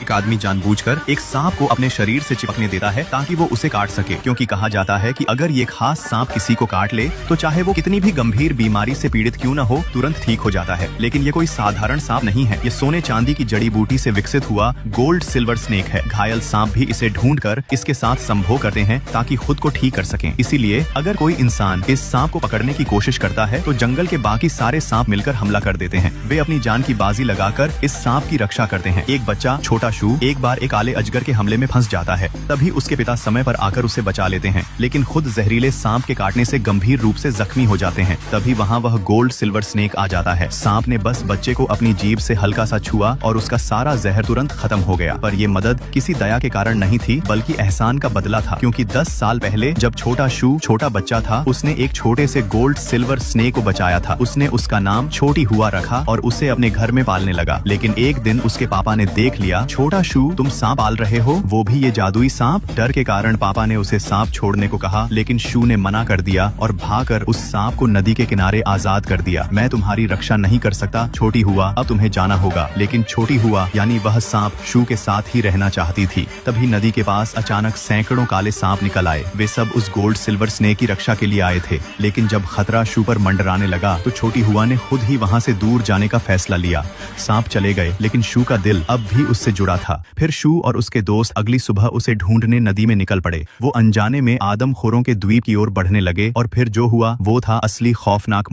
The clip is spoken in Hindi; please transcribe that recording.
एक आदमी जानबूझकर एक सांप को अपने शरीर से चिपकने देता है ताकि वो उसे काट सके, क्योंकि कहा जाता है कि अगर ये खास सांप किसी को काट ले तो चाहे वो कितनी भी गंभीर बीमारी से पीड़ित क्यों न हो, तुरंत ठीक हो जाता है। लेकिन ये कोई साधारण सांप नहीं है, ये सोने चांदी की जड़ी बूटी से विकसित हुआ गोल्ड सिल्वर स्नेक है। घायल सांप भी इसे ढूंढकर इसके साथ संभोग करते हैं ताकि खुद को ठीक कर सकें। इसीलिए अगर कोई इंसान इस सांप को पकड़ने की कोशिश करता है तो जंगल के बाकी सारे सांप मिलकर हमला कर देते हैं। वे अपनी जान की बाजी लगाकर इस सांप की रक्षा करते हैं। एक बच्चा छोटा शू एक बार एक काले अजगर के हमले में फंस जाता है, तभी उसके पिता समय पर आकर उसे बचा लेते हैं, लेकिन खुद जहरीले सांप के काटने से गंभीर रूप से जख्मी हो जाते हैं। तभी वहाँ वह गोल्ड सिल्वर स्नेक आ जाता है। सांप ने बस बच्चे को अपनी जीभ से हल्का सा छुआ और उसका सारा जहर तुरंत खत्म हो गया। पर ये मदद किसी दया के कारण नहीं थी, बल्कि एहसान का बदला था, क्योंकि 10 साल पहले जब छोटा शू छोटा बच्चा था, उसने एक छोटे से गोल्ड सिल्वर स्नेक को बचाया था। उसने उसका नाम छोटी हुआ रखा और उसे अपने घर में पालने लगा। लेकिन एक दिन उसके पापा ने देख लिया, छोटा शू तुम सांप पाल रहे हो, वो भी ये जादुई सांप। डर के कारण पापा ने उसे सांप छोड़ने को कहा, लेकिन शू ने मना कर दिया और भागकर उस सांप को नदी के किनारे आजाद कर दिया। मैं तुम्हारी रक्षा नहीं कर सकता छोटी हुआ, अब तुम्हें जाना होगा। लेकिन छोटी हुआ यानी वह सांप शू के साथ ही रहना चाहती थी। तभी नदी के पास अचानक सैकड़ों काले सांप निकल आए। वे सब उस गोल्ड सिल्वर स्नेक की रक्षा के लिए आए थे। लेकिन जब खतरा शू पर मंडराने लगा तो छोटी हुआ ने खुद ही वहाँ से दूर जाने का फैसला लिया। सांप चले गए, लेकिन शू का दिल अब भी उससे जुड़ा था। फिर शू और उसके दोस्त अगली सुबह उसे ढूंढने नदी में निकल पड़े। वो अनजाने में आदमखोरों के द्वीप की ओर बढ़ने लगे और फिर जो हुआ वो था असली खौफनाक